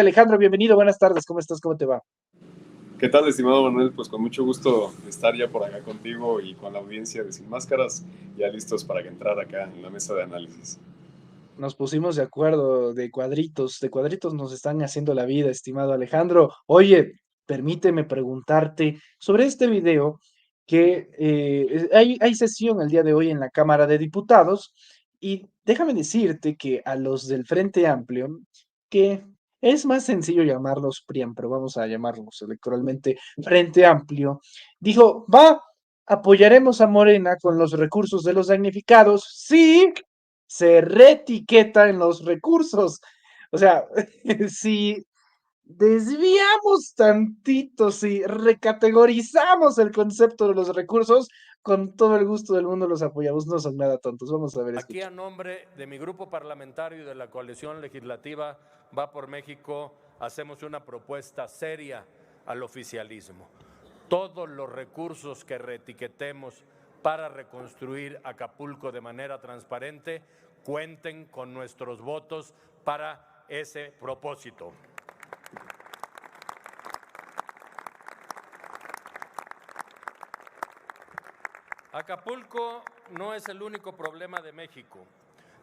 Alejandro, bienvenido, buenas tardes, ¿cómo estás? ¿Cómo te va? ¿Qué tal, estimado Manuel? Pues con mucho gusto de estar ya por acá contigo y con la audiencia de Sin Máscaras, ya listos para entrar acá en la mesa de análisis. Nos pusimos de acuerdo de cuadritos nos están haciendo la vida, estimado Alejandro. Oye, permíteme preguntarte sobre este video que hay sesión el día de hoy en la Cámara de Diputados y déjame decirte que a los del Frente Amplio, que es más sencillo llamarlos PRIAM, pero vamos a llamarlos electoralmente Frente Amplio, dijo, apoyaremos a Morena con los recursos de los damnificados, sí se reetiqueta en los recursos. O sea, si desviamos tantito, si recategorizamos el concepto de los recursos, con todo el gusto del mundo los apoyamos, no son nada tontos. Vamos a ver, Aquí escucha. a nombre de mi grupo parlamentario y de la coalición legislativa Va por México hacemos una propuesta seria al oficialismo. Todos los recursos que reetiquetemos para reconstruir Acapulco de manera transparente cuenten con nuestros votos para ese propósito. Acapulco no es el único problema de México.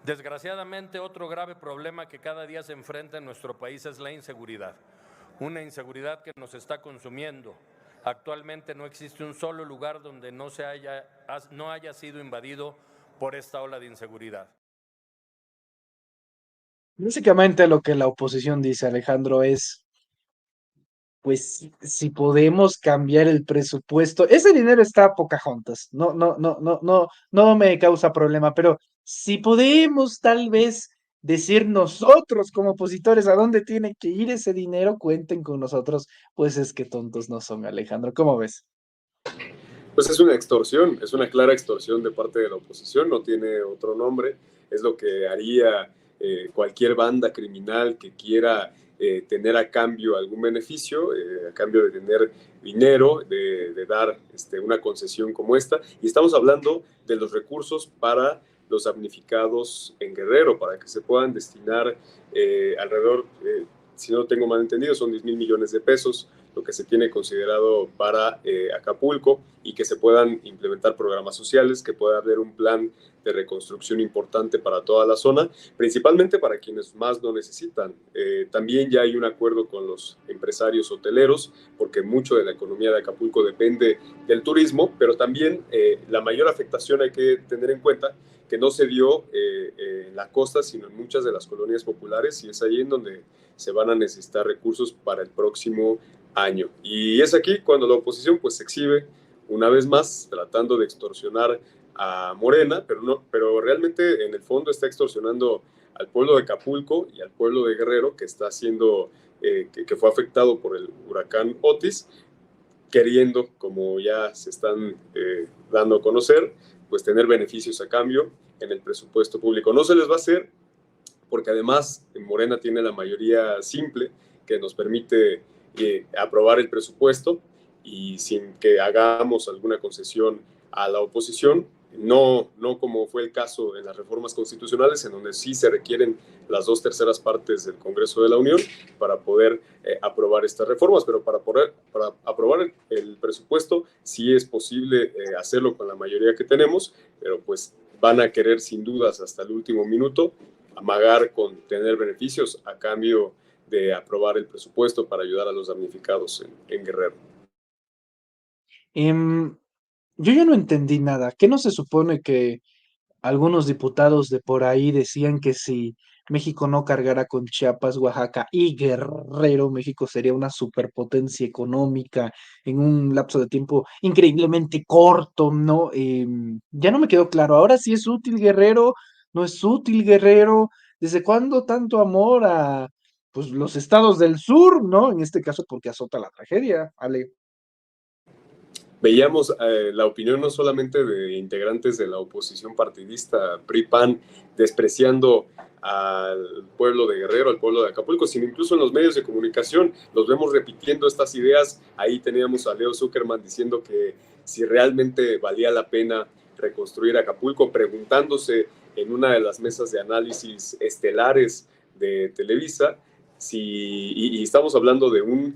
Desgraciadamente, otro grave problema que cada día se enfrenta en nuestro país es la inseguridad. Una inseguridad que nos está consumiendo. Actualmente no existe un solo lugar donde no haya sido invadido por esta ola de inseguridad. Básicamente lo que la oposición dice, Alejandro, es pues si podemos cambiar el presupuesto, ese dinero está a Pocahontas, no me causa problema, pero si podemos tal vez decir nosotros como opositores a dónde tiene que ir ese dinero, cuenten con nosotros, pues es que tontos no son, Alejandro, ¿cómo ves? Pues es una extorsión, es una clara extorsión de parte de la oposición, no tiene otro nombre, es lo que haría cualquier banda criminal que quiera tener a cambio algún beneficio, a cambio de tener dinero, de dar una concesión como esta. Y estamos hablando de los recursos para los damnificados en Guerrero, para que se puedan destinar alrededor, si no tengo mal entendido, son 10,000 millones de pesos lo que se tiene considerado para Acapulco y que se puedan implementar programas sociales, que pueda haber un plan de reconstrucción importante para toda la zona, principalmente para quienes más lo necesitan. También ya hay un acuerdo con los empresarios hoteleros, porque mucho de la economía de Acapulco depende del turismo, pero también la mayor afectación hay que tener en cuenta que no se dio en la costa, sino en muchas de las colonias populares, y es ahí en donde se van a necesitar recursos para el próximo año. Y es aquí cuando la oposición pues se exhibe una vez más tratando de extorsionar a Morena, pero realmente en el fondo está extorsionando al pueblo de Acapulco y al pueblo de Guerrero, que está siendo, que fue afectado por el huracán Otis, queriendo, como ya se están dando a conocer, pues tener beneficios a cambio en el presupuesto público. No se les va a hacer porque además Morena tiene la mayoría simple que nos permite aprobar el presupuesto y sin que hagamos alguna concesión a la oposición, no como fue el caso en las reformas constitucionales, en donde sí se requieren las 2/3 partes del Congreso de la Unión para poder aprobar estas reformas, pero para aprobar el presupuesto sí es posible hacerlo con la mayoría que tenemos, pero pues van a querer sin dudas hasta el último minuto amagar con tener beneficios a cambio de aprobar el presupuesto para ayudar a los damnificados en Guerrero. Yo ya no entendí nada. ¿Qué no se supone que algunos diputados de por ahí decían que si México no cargara con Chiapas, Oaxaca y Guerrero, México sería una superpotencia económica en un lapso de tiempo increíblemente corto, ¿no? Ya no me quedó claro. Ahora sí es útil Guerrero, no es útil Guerrero. ¿Desde cuándo tanto amor a pues, los estados del sur, ¿no? En este caso porque azota la tragedia, Ale. Veíamos la opinión no solamente de integrantes de la oposición partidista PRI-PAN despreciando al pueblo de Guerrero, al pueblo de Acapulco, sino incluso en los medios de comunicación los vemos repitiendo estas ideas. Ahí teníamos a Leo Zuckerman diciendo que si realmente valía la pena reconstruir Acapulco, preguntándose en una de las mesas de análisis estelares de Televisa y estamos hablando de un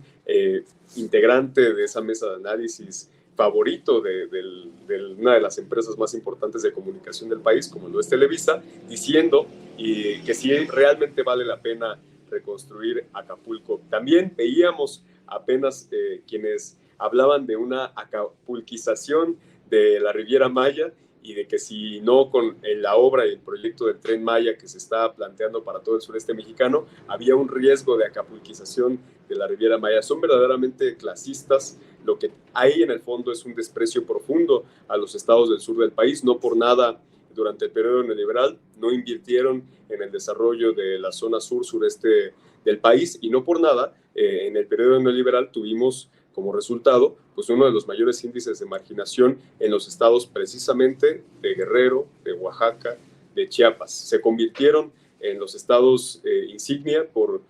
integrante de esa mesa de análisis favorito de una de las empresas más importantes de comunicación del país, como lo es Televisa, diciendo que sí realmente vale la pena reconstruir Acapulco. También veíamos apenas quienes hablaban de una acapulquización de la Riviera Maya y de que si no con la obra y el proyecto del Tren Maya que se está planteando para todo el sureste mexicano, había un riesgo de acapulquización de la Riviera Maya. Son verdaderamente clasistas. Lo que hay en el fondo es un desprecio profundo a los estados del sur del país. No por nada durante el periodo neoliberal no invirtieron en el desarrollo de la zona sur-sureste del país, y no por nada en el periodo neoliberal tuvimos como resultado pues uno de los mayores índices de marginación en los estados precisamente de Guerrero, de Oaxaca, de Chiapas. Se convirtieron en los estados insignia por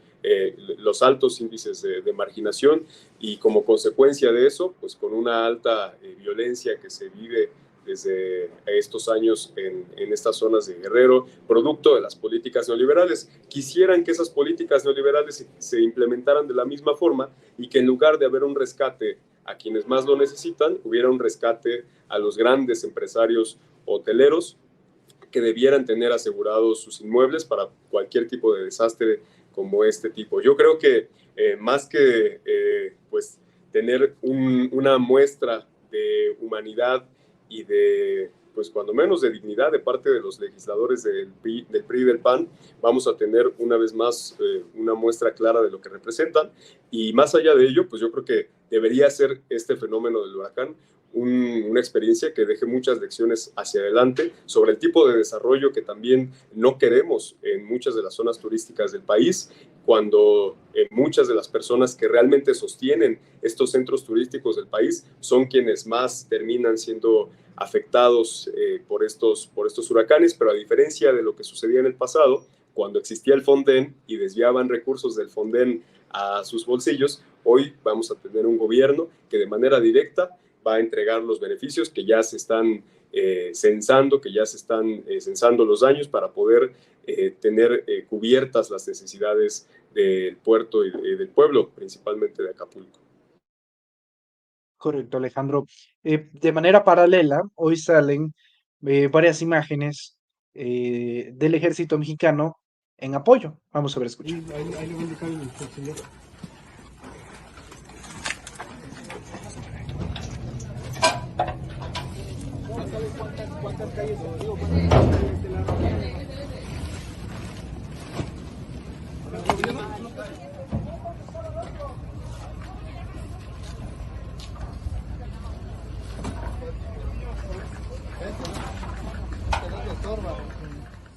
los altos índices de marginación, y como consecuencia de eso, pues con una alta violencia que se vive desde estos años en estas zonas de Guerrero, producto de las políticas neoliberales. Quisieran que esas políticas neoliberales se implementaran de la misma forma, y que en lugar de haber un rescate a quienes más lo necesitan, hubiera un rescate a los grandes empresarios hoteleros que debieran tener asegurados sus inmuebles para cualquier tipo de desastre como este tipo. Yo creo que más que pues tener una muestra de humanidad y de, pues cuando menos de dignidad de parte de los legisladores del PRI y del PAN, vamos a tener una vez más una muestra clara de lo que representan. Y más allá de ello, pues yo creo que debería ser este fenómeno del huracán una experiencia que deje muchas lecciones hacia adelante sobre el tipo de desarrollo que también no queremos en muchas de las zonas turísticas del país, cuando muchas de las personas que realmente sostienen estos centros turísticos del país son quienes más terminan siendo afectados por estos huracanes. Pero a diferencia de lo que sucedía en el pasado, cuando existía el Fonden y desviaban recursos del Fonden a sus bolsillos, hoy vamos a tener un gobierno que de manera directa va a entregar los beneficios, que ya se están censando, que ya se están censando los daños para poder tener cubiertas las necesidades del puerto y del pueblo, principalmente de Acapulco. Correcto, Alejandro. De manera paralela, hoy salen varias imágenes del ejército mexicano en apoyo. Vamos a ver, escucha. ¿Cuántas calles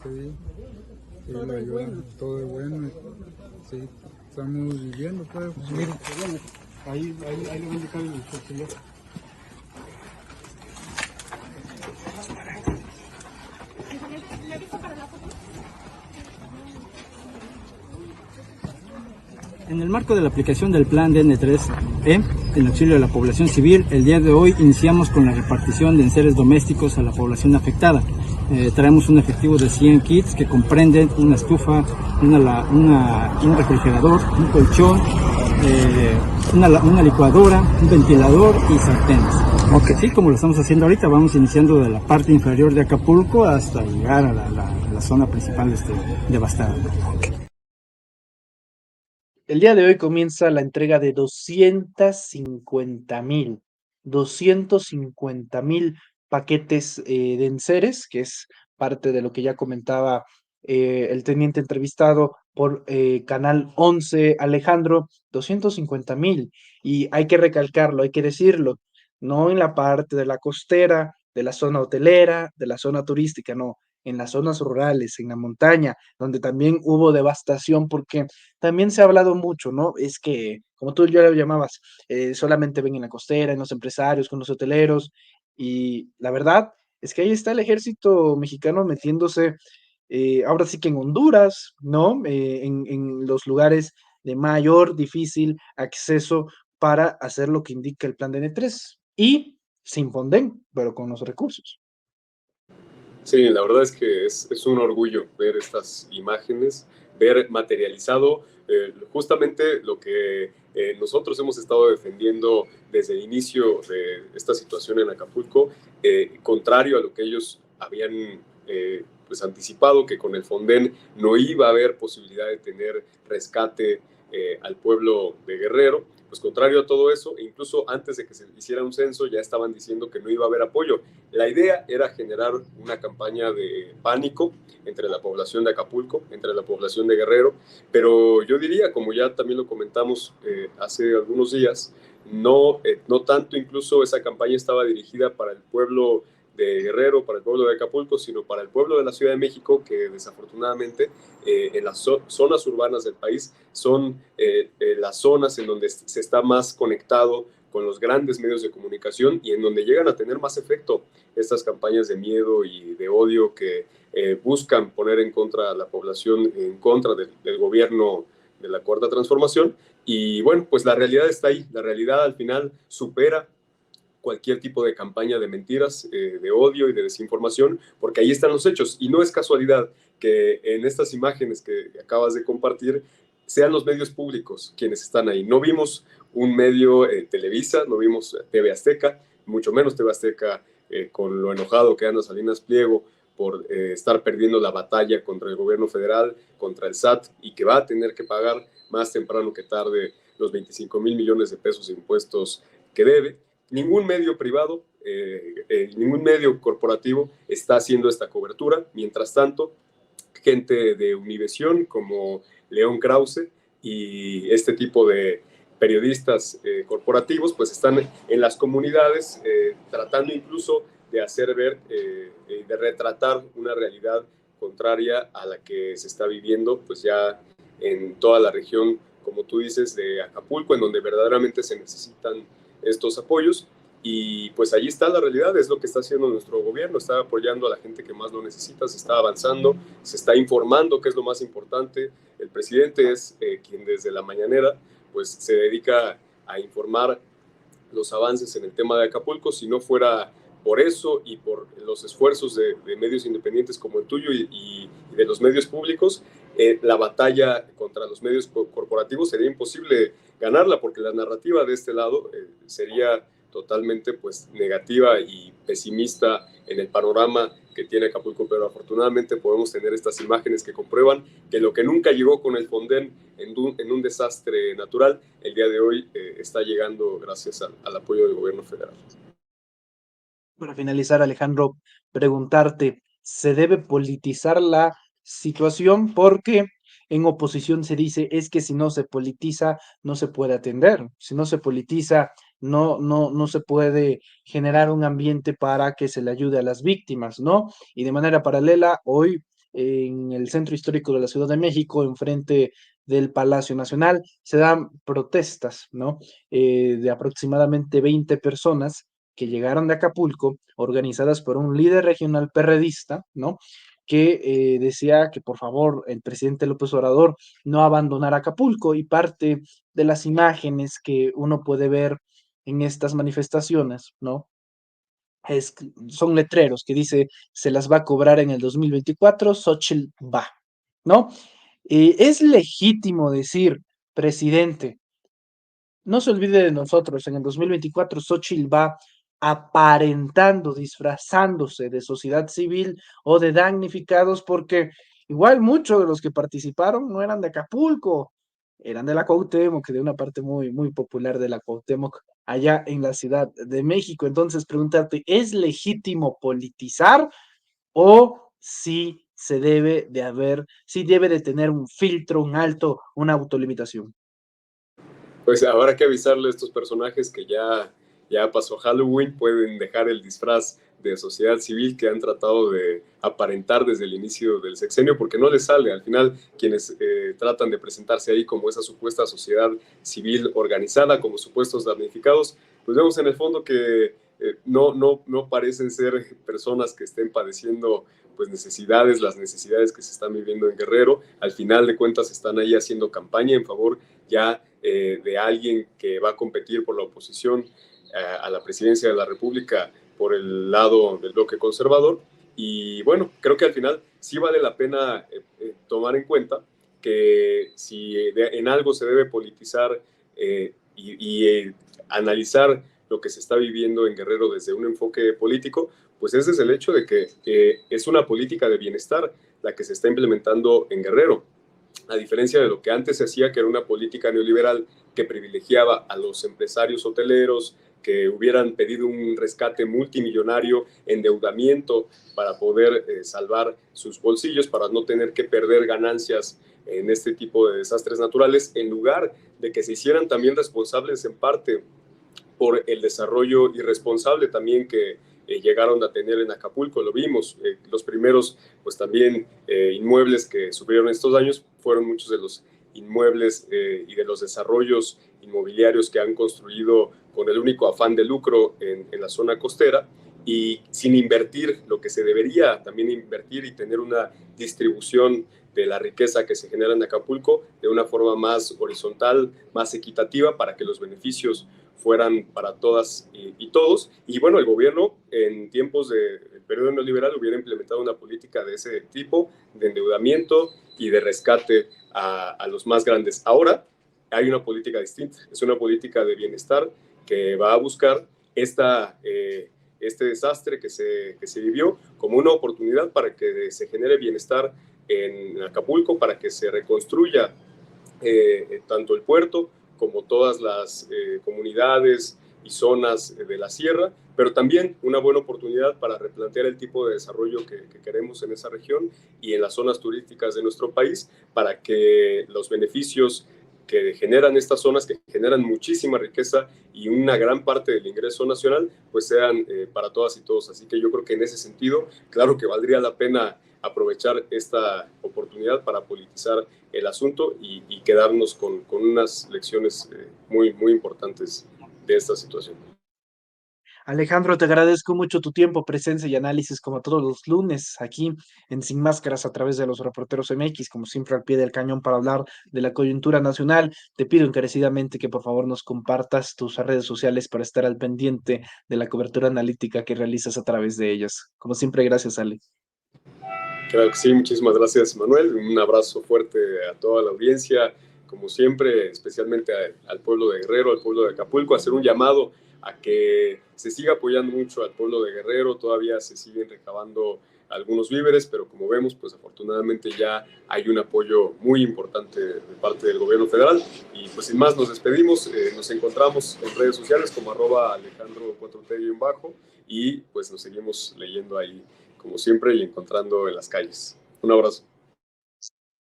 Sí, la ayuda, todo es bueno, sí, estamos viviendo, pues. Mire, ahí le va a indicar el señor. En el marco de la aplicación del plan DN3E, en auxilio a la población civil, el día de hoy iniciamos con la repartición de enseres domésticos a la población afectada. Traemos un efectivo de 100 kits que comprenden una estufa, un refrigerador, un colchón, una licuadora, un ventilador y sartenes. Okay. Sí, como lo estamos haciendo ahorita, vamos iniciando de la parte inferior de Acapulco hasta llegar a la zona principal devastada. Okay. El día de hoy comienza la entrega de 250,000 paquetes de enseres, que es parte de lo que ya comentaba el teniente entrevistado por Canal 11, Alejandro. 250,000, y hay que recalcarlo, hay que decirlo, no en la parte de la costera, de la zona hotelera, de la zona turística, no, en las zonas rurales, en la montaña, donde también hubo devastación, porque también se ha hablado mucho, ¿no? Es que, como tú ya lo llamabas, solamente ven en la costera, en los empresarios, con los hoteleros, y la verdad es que ahí está el ejército mexicano metiéndose, ahora sí que en Honduras, ¿no? En los lugares de mayor difícil acceso para hacer lo que indica el plan de N3 y sin Fonden, pero con los recursos. Sí, la verdad es que es un orgullo ver estas imágenes, ver materializado Justamente lo que nosotros hemos estado defendiendo desde el inicio de esta situación en Acapulco, contrario a lo que ellos habían pues anticipado, que con el Fonden no iba a haber posibilidad de tener rescate al pueblo de Guerrero. Pues contrario a todo eso, e incluso antes de que se hiciera un censo ya estaban diciendo que no iba a haber apoyo. La idea era generar una campaña de pánico entre la población de Acapulco, entre la población de Guerrero, pero yo diría, como ya también lo comentamos hace algunos días, no tanto incluso esa campaña estaba dirigida para el pueblo de Guerrero, para el pueblo de Acapulco, sino para el pueblo de la Ciudad de México, que desafortunadamente en las zonas urbanas del país son las zonas en donde se está más conectado con los grandes medios de comunicación y en donde llegan a tener más efecto estas campañas de miedo y de odio que buscan poner en contra a la población, en contra del gobierno de la Cuarta Transformación. Y bueno, pues la realidad está ahí, la realidad al final supera cualquier tipo de campaña de mentiras, de odio y de desinformación, porque ahí están los hechos. Y no es casualidad que en estas imágenes que acabas de compartir sean los medios públicos quienes están ahí. No vimos un medio Televisa, no vimos TV Azteca, mucho menos TV Azteca con lo enojado que anda Salinas Pliego por estar perdiendo la batalla contra el gobierno federal, contra el SAT, y que va a tener que pagar más temprano que tarde los 25,000 millones de pesos de impuestos que debe. Ningún medio privado, ningún medio corporativo está haciendo esta cobertura. Mientras tanto, gente de Univisión como León Krause y este tipo de periodistas corporativos pues están en las comunidades tratando incluso de hacer ver, de retratar una realidad contraria a la que se está viviendo pues ya en toda la región, como tú dices, de Acapulco, en donde verdaderamente se necesitan estos apoyos. Y pues allí está la realidad, es lo que está haciendo nuestro gobierno, está apoyando a la gente que más lo necesita, se está avanzando, se está informando, que es lo más importante. El presidente es quien desde la mañanera pues se dedica a informar los avances en el tema de Acapulco. Si no fuera por eso y por los esfuerzos de medios independientes como el tuyo y de los medios públicos, la batalla contra los medios corporativos sería imposible ganarla, porque la narrativa de este lado sería totalmente pues negativa y pesimista en el panorama que tiene Acapulco, pero afortunadamente podemos tener estas imágenes que comprueban que lo que nunca llegó con el Fonden en un desastre natural, el día de hoy está llegando gracias al apoyo del gobierno federal. Para finalizar, Alejandro, preguntarte, ¿se debe politizar la situación? Porque en oposición se dice, es que si no se politiza, no se puede atender. Si no se politiza, no se puede generar un ambiente para que se le ayude a las víctimas, ¿no? Y de manera paralela, hoy en el Centro Histórico de la Ciudad de México, enfrente del Palacio Nacional, se dan protestas, ¿no? De aproximadamente 20 personas que llegaron de Acapulco, organizadas por un líder regional perredista, ¿no? Que decía que por favor el presidente López Obrador no abandonara Acapulco, y parte de las imágenes que uno puede ver en estas manifestaciones, ¿no? Son letreros que dice, se las va a cobrar en el 2024, Xochitl va, ¿no? Es legítimo decir, presidente, no se olvide de nosotros, en el 2024 Xochitl va aparentando, disfrazándose de sociedad civil o de damnificados, porque igual muchos de los que participaron no eran de Acapulco, eran de la Cuauhtémoc, de una parte muy popular de la Cuauhtémoc, allá en la Ciudad de México. Entonces, preguntarte, ¿es legítimo politizar o si se debe de haber, si debe de tener un filtro, un alto, una autolimitación? Pues habrá que avisarle a estos personajes que ya pasó Halloween, pueden dejar el disfraz de sociedad civil que han tratado de aparentar desde el inicio del sexenio, porque no les sale. Al final, quienes tratan de presentarse ahí como esa supuesta sociedad civil organizada, como supuestos damnificados, pues vemos en el fondo que no parecen ser personas que estén padeciendo pues necesidades, las necesidades que se están viviendo en Guerrero. Al final de cuentas están ahí haciendo campaña en favor ya de alguien que va a competir por la oposición a la presidencia de la República por el lado del bloque conservador. Y bueno, creo que al final sí vale la pena tomar en cuenta que si en algo se debe politizar analizar lo que se está viviendo en Guerrero desde un enfoque político, pues ese es el hecho de que es una política de bienestar la que se está implementando en Guerrero, a diferencia de lo que antes se hacía, que era una política neoliberal que privilegiaba a los empresarios hoteleros, que hubieran pedido un rescate multimillonario, endeudamiento para poder salvar sus bolsillos, para no tener que perder ganancias en este tipo de desastres naturales, en lugar de que se hicieran también responsables en parte por el desarrollo irresponsable también que llegaron a tener en Acapulco. Lo vimos, los primeros pues también inmuebles que sufrieron estos daños fueron muchos de los inmuebles y de los desarrollos inmobiliarios que han construido con el único afán de lucro en la zona costera, y sin invertir lo que se debería también invertir y tener una distribución de la riqueza que se genera en Acapulco de una forma más horizontal, más equitativa, para que los beneficios fueran para todas y todos. Y bueno, el gobierno en tiempos del periodo neoliberal hubiera implementado una política de ese tipo, de endeudamiento y de rescate a los más grandes. Ahora hay una política distinta, es una política de bienestar que va a buscar este desastre que se vivió como una oportunidad para que se genere bienestar en Acapulco, para que se reconstruya tanto el puerto como todas las comunidades y zonas de la sierra, pero también una buena oportunidad para replantear el tipo de desarrollo que queremos en esa región y en las zonas turísticas de nuestro país, para que los beneficios que generan estas zonas, que generan muchísima riqueza y una gran parte del ingreso nacional, pues sean para todas y todos. Así que yo creo que en ese sentido, claro que valdría la pena aprovechar esta oportunidad para politizar el asunto y quedarnos con unas lecciones muy, muy importantes de esta situación. Alejandro, te agradezco mucho tu tiempo, presencia y análisis como todos los lunes aquí en Sin Máscaras a través de los Reporteros MX, como siempre al pie del cañón para hablar de la coyuntura nacional. Te pido encarecidamente que por favor nos compartas tus redes sociales para estar al pendiente de la cobertura analítica que realizas a través de ellas. Como siempre, gracias, Ale. Claro que sí, muchísimas gracias, Manuel. Un abrazo fuerte a toda la audiencia, como siempre, especialmente al pueblo de Guerrero, al pueblo de Acapulco, hacer un llamado a que se siga apoyando mucho al pueblo de Guerrero. Todavía se siguen recabando algunos víveres, pero como vemos, pues afortunadamente ya hay un apoyo muy importante de parte del gobierno federal. Y pues sin más, nos despedimos, nos encontramos en redes sociales como @Alejandro4T_ y pues nos seguimos leyendo ahí como siempre y encontrando en las calles. Un abrazo.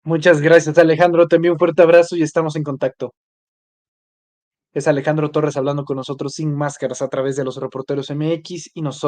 Muchas gracias, Alejandro. Te envío un fuerte abrazo y estamos en contacto. Es Alejandro Torres hablando con nosotros sin máscaras a través de los Reporteros MX y nosotros